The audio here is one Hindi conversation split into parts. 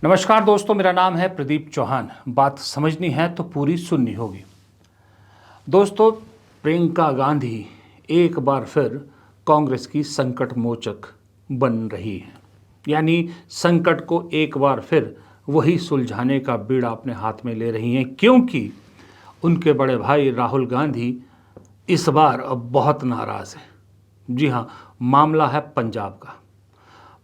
नमस्कार दोस्तों, मेरा नाम है प्रदीप चौहान। बात समझनी है तो पूरी सुननी होगी। दोस्तों, प्रियंका गांधी एक बार फिर कांग्रेस की संकट मोचक बन रही है। यानी संकट को एक बार फिर वही सुलझाने का बीड़ा अपने हाथ में ले रही हैं, क्योंकि उनके बड़े भाई राहुल गांधी इस बार अब बहुत नाराज़ हैं। जी हाँ, मामला है पंजाब का।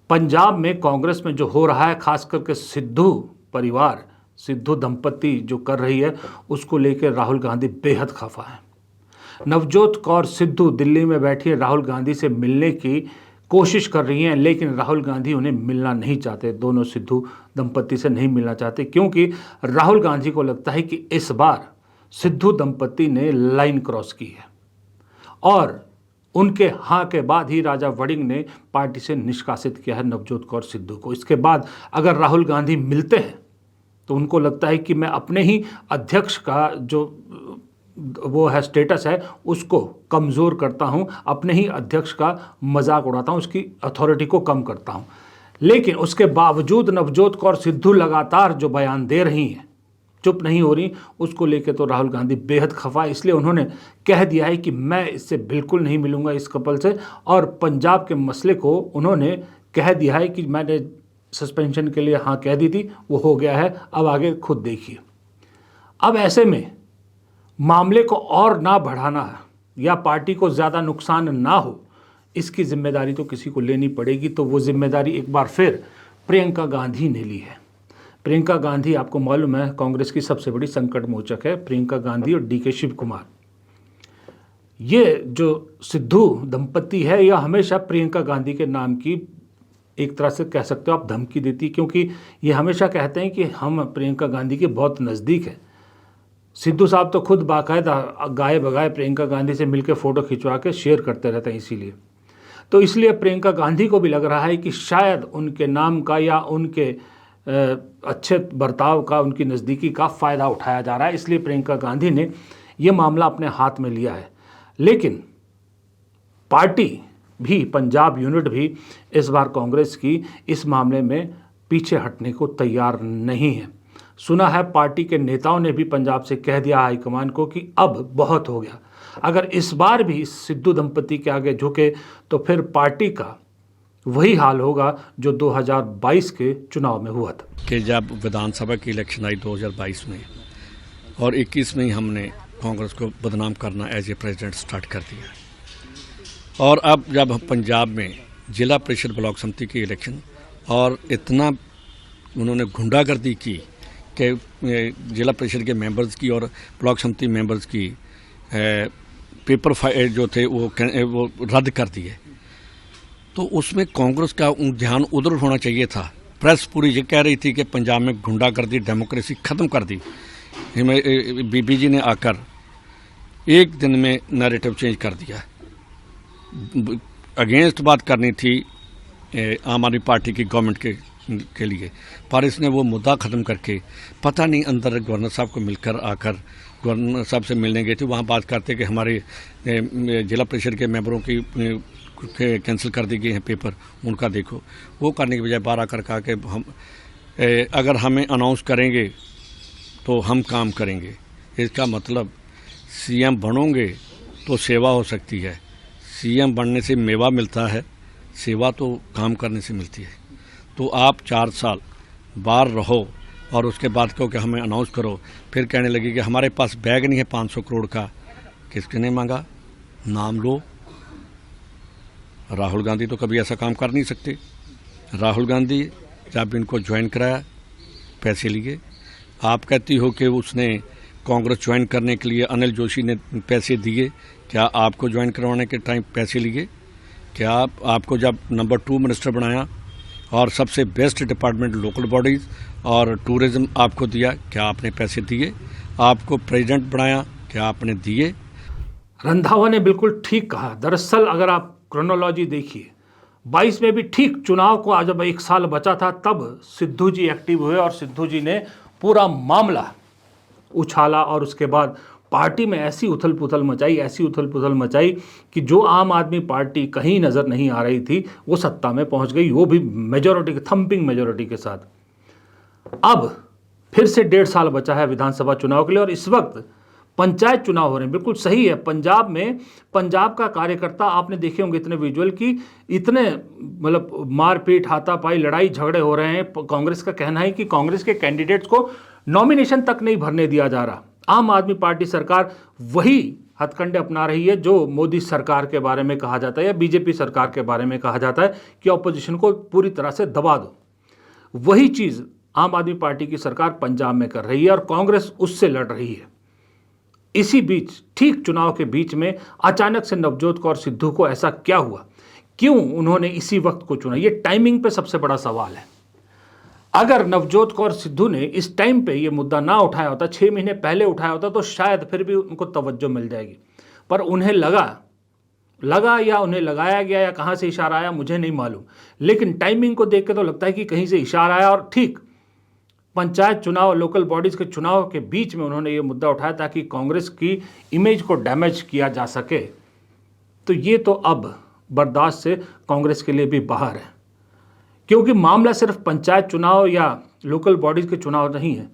पंजाब में कांग्रेस में जो हो रहा है, खास करके सिद्धू परिवार, सिद्धू दंपत्ति जो कर रही है, उसको लेकर राहुल गांधी बेहद खफा है। नवजोत कौर सिद्धू दिल्ली में बैठी राहुल गांधी से मिलने की कोशिश कर रही हैं, लेकिन राहुल गांधी उन्हें मिलना नहीं चाहते। दोनों सिद्धू दंपत्ति से नहीं मिलना चाहते, क्योंकि राहुल गांधी को लगता है कि इस बार सिद्धू दंपत्ति ने लाइन क्रॉस की है और उनके हाँ के बाद ही राजा वड़िंग ने पार्टी से निष्कासित किया है नवजोत कौर सिद्धू को। इसके बाद अगर राहुल गांधी मिलते हैं तो उनको लगता है कि मैं अपने ही अध्यक्ष का जो वो है स्टेटस है उसको कमज़ोर करता हूं, अपने ही अध्यक्ष का मजाक उड़ाता हूं, उसकी अथॉरिटी को कम करता हूं। लेकिन उसके बावजूद नवजोत कौर सिद्धू लगातार जो बयान दे रही हैं, चुप नहीं हो रही, उसको लेके तो राहुल गांधी बेहद खफा। इसलिए उन्होंने कह दिया है कि मैं इससे बिल्कुल नहीं मिलूंगा, इस कपल से। और पंजाब के मसले को उन्होंने कह दिया है कि मैंने सस्पेंशन के लिए हाँ कह दी थी, वो हो गया है, अब आगे खुद देखिए। अब ऐसे में मामले को और ना बढ़ाना या पार्टी को ज़्यादा नुकसान ना हो, इसकी जिम्मेदारी तो किसी को लेनी पड़ेगी। तो वो जिम्मेदारी एक बार फिर प्रियंका गांधी ने ली है। प्रियंका गांधी, आपको मालूम है, कांग्रेस की सबसे बड़ी संकट मोचक है। प्रियंका गांधी और डीके शिव कुमार, ये जो सिद्धू दंपत्ति है, यह हमेशा प्रियंका गांधी के नाम की एक तरह से कह सकते हो आप धमकी देती, क्योंकि ये हमेशा कहते हैं कि हम प्रियंका गांधी के बहुत नज़दीक हैं। सिद्धू साहब तो खुद बाकायदा गाए बगाए प्रियंका गांधी से मिलकर फ़ोटो खिंचवा के शेयर करते रहते हैं। इसलिए प्रियंका गांधी को भी लग रहा है कि शायद उनके नाम का या उनके अच्छे बर्ताव का, उनकी नज़दीकी का फ़ायदा उठाया जा रहा है। इसलिए प्रियंका गांधी ने यह मामला अपने हाथ में लिया है। लेकिन पार्टी भी, पंजाब यूनिट भी इस बार कांग्रेस की इस मामले में पीछे हटने को तैयार नहीं है। सुना है पार्टी के नेताओं ने भी पंजाब से कह दिया हाईकमान को कि अब बहुत हो गया। अगर इस बार भी सिद्धू दंपत्ति के आगे झुके तो फिर पार्टी का वही हाल होगा जो 2022 के चुनाव में हुआ था कि जब विधानसभा की इलेक्शन आई 2022 में और 21 में ही हमने कांग्रेस को बदनाम करना एज ए प्रेसिडेंट स्टार्ट कर दिया। और अब जब हम पंजाब में जिला परिषद ब्लॉक समिति की इलेक्शन और इतना उन्होंने गुंडागर्दी की कि जिला परिषद के मेंबर्स की और ब्लॉक समिति मेंबर्स की पेपर जो थे वो रद्द कर दिए, तो उसमें कांग्रेस का ध्यान उधर होना चाहिए था। प्रेस पूरी ये कह रही थी कि पंजाब में गुंडागर्दी, डेमोक्रेसी ख़त्म कर दी। बीबी जी ने आकर एक दिन में नैरेटिव चेंज कर दिया। अगेंस्ट बात करनी थी आम आदमी पार्टी की गवर्नमेंट के लिए, पर इसने वो मुद्दा ख़त्म करके पता नहीं अंदर गवर्नर साहब को मिलकर आकर गवर्नर साहब से मिलने गए थे। वहाँ बात करते कि हमारे जिला परिषद के मेंबरों की कैंसिल कर दी गई हैं पेपर, उनका देखो। वो करने के बजाय बाहर आकर कहा कि हम अगर हमें अनाउंस करेंगे तो हम काम करेंगे। इसका मतलब सीएम बनोगे तो सेवा हो सकती है। सीएम बनने से मेवा मिलता है, सेवा तो काम करने से मिलती है। तो आप 4 साल बाहर रहो और उसके बाद कहो कि हमें अनाउंस करो, फिर कहने लगे कि हमारे पास बैग नहीं है 500 करोड़ का। किसने मांगा? नाम लो। राहुल गांधी तो कभी ऐसा काम कर नहीं सकते। राहुल गांधी जब इनको ज्वाइन कराया पैसे लिए। आप कहती हो कि उसने कांग्रेस ज्वाइन करने के लिए अनिल जोशी ने पैसे दिए, क्या आपको ज्वाइन करवाने के टाइम पैसे लिए? क्या आपको जब नंबर 2 मिनिस्टर बनाया और सबसे बेस्ट डिपार्टमेंट लोकल बॉडीज़ और टूरिज्म आपको दिया, क्या आपने पैसे दिए? आपको प्रेसिडेंट बनाया, क्या आपने दिए? रंधावा ने बिल्कुल ठीक कहा। दरअसल अगर आप क्रोनोलॉजी देखिए, 22 में भी ठीक चुनाव को जब 1 साल बचा था, तब सिद्धू जी एक्टिव हुए और सिद्धू जी ने पूरा मामला उछाला और उसके बाद पार्टी में ऐसी उथल पुथल मचाई कि जो आम आदमी पार्टी कहीं नज़र नहीं आ रही थी, वो सत्ता में पहुंच गई, वो भी मेजॉरिटी, थंपिंग मेजॉरिटी के साथ। अब फिर से 1.5 साल बचा है विधानसभा चुनाव के लिए और इस वक्त पंचायत चुनाव हो रहे हैं। बिल्कुल सही है, पंजाब में पंजाब का कार्यकर्ता आपने देखे होंगे इतने विजुअल की इतने मतलब मारपीट हाथापाई लड़ाई झगड़े हो रहे हैं। कांग्रेस का कहना है कि कांग्रेस के कैंडिडेट्स को नॉमिनेशन तक नहीं भरने दिया जा रहा। आम आदमी पार्टी सरकार वही हथकंडे अपना रही है जो मोदी सरकार के बारे में कहा जाता है या बीजेपी सरकार के बारे में कहा जाता है कि ऑपोजिशन को पूरी तरह से दबा दो। वही चीज आम आदमी पार्टी की सरकार पंजाब में कर रही है और कांग्रेस उससे लड़ रही है। इसी बीच ठीक चुनाव के बीच में अचानक से नवजोत कौर सिद्धू को ऐसा क्या हुआ, क्यों उन्होंने इसी वक्त को चुना? ये टाइमिंग पे सबसे बड़ा सवाल है। अगर नवजोत कौर सिद्धू ने इस टाइम पे ये मुद्दा ना उठाया होता, 6 महीने पहले उठाया होता, तो शायद फिर भी उनको तवज्जो मिल जाएगी। पर उन्हें लगा या उन्हें लगाया गया या कहाँ से इशारा आया मुझे नहीं मालूम, लेकिन टाइमिंग को देख के तो लगता है कि कहीं से इशारा आया और ठीक पंचायत चुनाव लोकल बॉडीज के चुनाव के बीच में उन्होंने ये मुद्दा उठाया ताकि कांग्रेस की इमेज को डैमेज किया जा सके। तो ये तो अब बर्दाश्त से कांग्रेस के लिए भी बाहर है, क्योंकि मामला सिर्फ पंचायत चुनाव या लोकल बॉडीज के चुनाव नहीं है,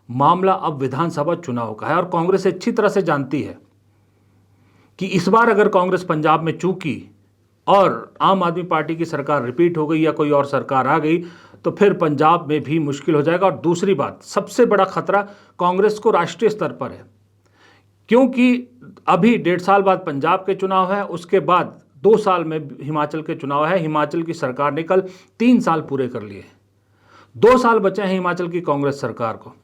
मामला अब विधानसभा चुनाव का है। और कांग्रेस अच्छी तरह से जानती है कि इस बार अगर कांग्रेस पंजाब में चूकी और आम आदमी पार्टी की सरकार रिपीट हो गई या कोई और सरकार आ गई तो फिर पंजाब में भी मुश्किल हो जाएगा। और दूसरी बात, सबसे बड़ा खतरा कांग्रेस को राष्ट्रीय स्तर पर है, क्योंकि अभी 1.5 साल बाद पंजाब के चुनाव है, उसके बाद 2 साल में हिमाचल के चुनाव है। हिमाचल की सरकार ने कल 3 साल पूरे कर लिए, 2 साल बचे हैं हिमाचल की कांग्रेस सरकार को।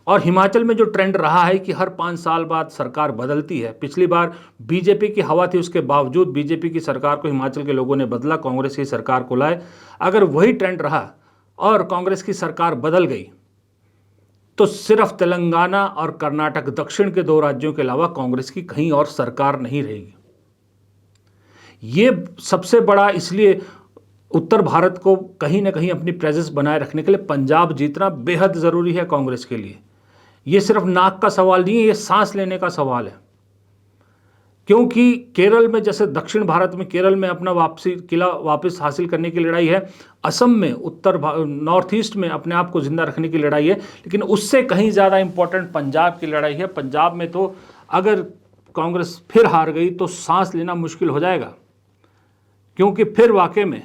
और हिमाचल में जो ट्रेंड रहा है कि हर 5 साल बाद सरकार बदलती है, पिछली बार बीजेपी की हवा थी, उसके बावजूद बीजेपी की सरकार को हिमाचल के लोगों ने बदला, कांग्रेस की सरकार को लाए। अगर वही ट्रेंड रहा और कांग्रेस की सरकार बदल गई तो सिर्फ तेलंगाना और कर्नाटक दक्षिण के 2 राज्यों के अलावा कांग्रेस की कहीं और सरकार नहीं रहेगी। ये सबसे बड़ा, इसलिए उत्तर भारत को कहीं ना कहीं अपनी प्रेजेंस बनाए रखने के लिए पंजाब जीतना बेहद ज़रूरी है कांग्रेस के लिए। ये सिर्फ नाक का सवाल नहीं है, ये सांस लेने का सवाल है। क्योंकि केरल में, जैसे दक्षिण भारत में केरल में अपना किला वापस हासिल करने की लड़ाई है, असम में नॉर्थ ईस्ट में अपने आप को जिंदा रखने की लड़ाई है, लेकिन उससे कहीं ज़्यादा इंपॉर्टेंट पंजाब की लड़ाई है। पंजाब में तो अगर कांग्रेस फिर हार गई तो सांस लेना मुश्किल हो जाएगा, क्योंकि फिर वाकई में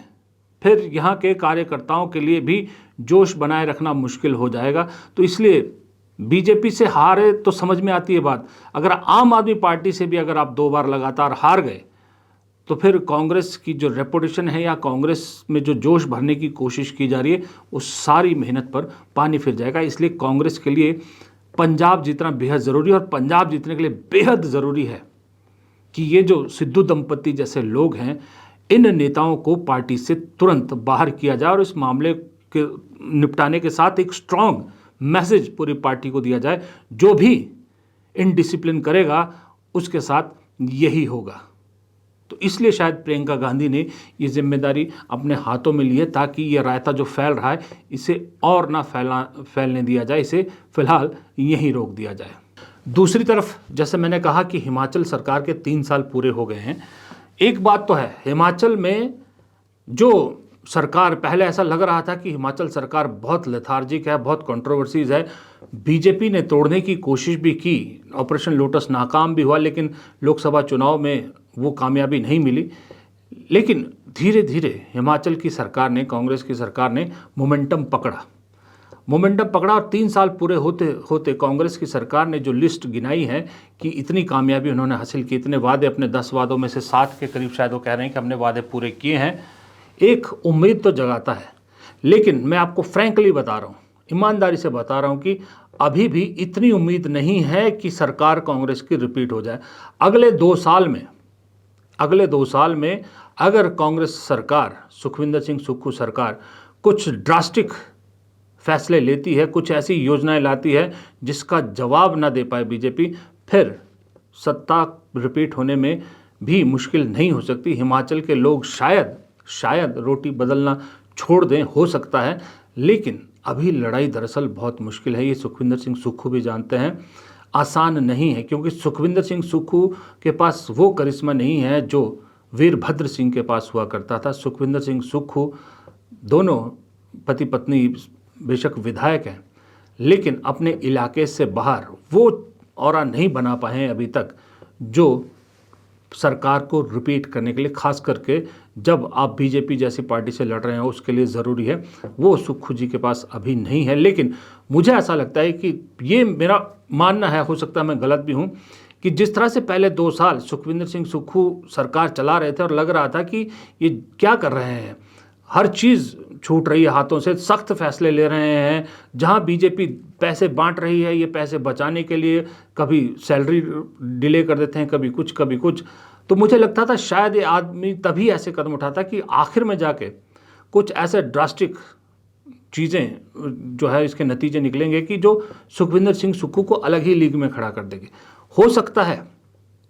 फिर यहाँ के कार्यकर्ताओं के लिए भी जोश बनाए रखना मुश्किल हो जाएगा। तो इसलिए बीजेपी से हारे तो समझ में आती है बात, अगर आम आदमी पार्टी से भी अगर आप 2 बार लगातार हार गए तो फिर कांग्रेस की जो रेपुटेशन है या कांग्रेस में जो जोश भरने की कोशिश की जा रही है उस सारी मेहनत पर पानी फिर जाएगा। इसलिए कांग्रेस के लिए पंजाब जीतना बेहद ज़रूरी है और पंजाब जीतने के लिए बेहद ज़रूरी है कि ये जो सिद्धू दंपति जैसे लोग हैं, इन नेताओं को पार्टी से तुरंत बाहर किया जाए और इस मामले के निपटाने के साथ एक स्ट्रॉन्ग मैसेज पूरी पार्टी को दिया जाए। जो भी इनडिसिप्लिन करेगा उसके साथ यही होगा। तो इसलिए शायद प्रियंका गांधी ने ये जिम्मेदारी अपने हाथों में ली है, ताकि ये रायता जो फैल रहा है इसे और ना फैलने दिया जाए, इसे फिलहाल यहीं रोक दिया जाए। दूसरी तरफ, जैसे मैंने कहा कि हिमाचल सरकार के 3 साल पूरे हो गए हैं। एक बात तो है, हिमाचल में जो सरकार, पहले ऐसा लग रहा था कि हिमाचल सरकार बहुत लेथार्जिक है, बहुत कंट्रोवर्सीज है, बीजेपी ने तोड़ने की कोशिश भी की, ऑपरेशन लोटस नाकाम भी हुआ, लेकिन लोकसभा चुनाव में वो कामयाबी नहीं मिली। लेकिन धीरे धीरे हिमाचल की सरकार ने, कांग्रेस की सरकार ने मोमेंटम पकड़ा और 3 साल पूरे होते होते कांग्रेस की सरकार ने जो लिस्ट गिनाई है कि इतनी कामयाबी उन्होंने हासिल की, इतने वादे, अपने 10 वादों में से 7 के करीब शायद वो कह रहे हैं कि हमने वादे पूरे किए हैं, एक उम्मीद तो जगाता है। लेकिन मैं आपको फ्रैंकली बता रहा हूँ, ईमानदारी से बता रहा हूँ कि अभी भी इतनी उम्मीद नहीं है कि सरकार कांग्रेस की रिपीट हो जाए। अगले 2 साल में अगर कांग्रेस सरकार, सुखविंदर सिंह सुक्खू सरकार कुछ ड्रास्टिक फैसले लेती है, कुछ ऐसी योजनाएं लाती है जिसका जवाब ना दे पाए बीजेपी, फिर सत्ता रिपीट होने में भी मुश्किल नहीं हो सकती। हिमाचल के लोग शायद रोटी बदलना छोड़ दें, हो सकता है, लेकिन अभी लड़ाई दरअसल बहुत मुश्किल है। ये सुखविंदर सिंह सुक्खू भी जानते हैं, आसान नहीं है, क्योंकि सुखविंदर सिंह सुक्खू के पास वो करिश्मा नहीं है जो वीरभद्र सिंह के पास हुआ करता था। सुखविंदर सिंह सुक्खू दोनों पति पत्नी बेशक विधायक हैं, लेकिन अपने इलाके से बाहर वो ऑरा नहीं बना पाए हैं अभी तक जो सरकार को रिपीट करने के लिए, खास करके जब आप बीजेपी जैसी पार्टी से लड़ रहे हैं उसके लिए ज़रूरी है। वो सुक्खू जी के पास अभी नहीं है। लेकिन मुझे ऐसा लगता है कि ये मेरा मानना है, हो सकता है मैं गलत भी हूँ, कि जिस तरह से पहले 2 साल सुखविंदर सिंह सुक्खू सरकार चला रहे थे और लग रहा था कि ये क्या कर रहे हैं, हर चीज़ छूट रही है हाथों से, सख्त फैसले ले रहे हैं, जहां बीजेपी पैसे बांट रही है ये पैसे बचाने के लिए, कभी सैलरी डिले कर देते हैं, कभी कुछ। तो मुझे लगता था शायद ये आदमी तभी ऐसे कदम उठाता कि आखिर में जाके कुछ ऐसे ड्रास्टिक चीज़ें जो है इसके नतीजे निकलेंगे कि जो सुखविंदर सिंह सुक्खू को अलग ही लीग में खड़ा कर देगी। हो सकता है,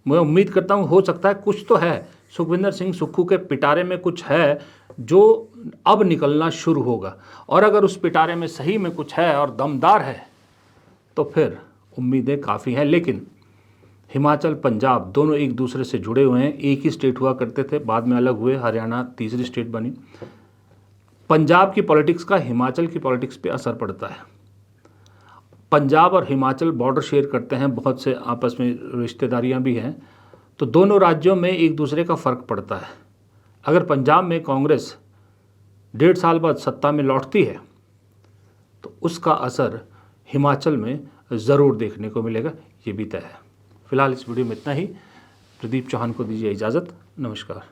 मैं उम्मीद करता हूँ, हो सकता है कुछ तो है सुखविंदर सिंह सुक्खू के पिटारे में, कुछ है जो अब निकलना शुरू होगा। और अगर उस पिटारे में सही में कुछ है और दमदार है तो फिर उम्मीदें काफ़ी हैं। लेकिन हिमाचल पंजाब दोनों एक दूसरे से जुड़े हुए हैं, एक ही स्टेट हुआ करते थे, बाद में अलग हुए, हरियाणा तीसरी स्टेट बनी। पंजाब की पॉलिटिक्स का हिमाचल की पॉलिटिक्स पे असर पड़ता है। पंजाब और हिमाचल बॉर्डर शेयर करते हैं, बहुत से आपस में रिश्तेदारियां भी हैं, तो दोनों राज्यों में एक दूसरे का फ़र्क पड़ता है। अगर पंजाब में कांग्रेस 1.5 साल बाद सत्ता में लौटती है तो उसका असर हिमाचल में ज़रूर देखने को मिलेगा, ये भी तय है। फिलहाल इस वीडियो में इतना ही। प्रदीप चौहान को दीजिए इजाज़त। नमस्कार।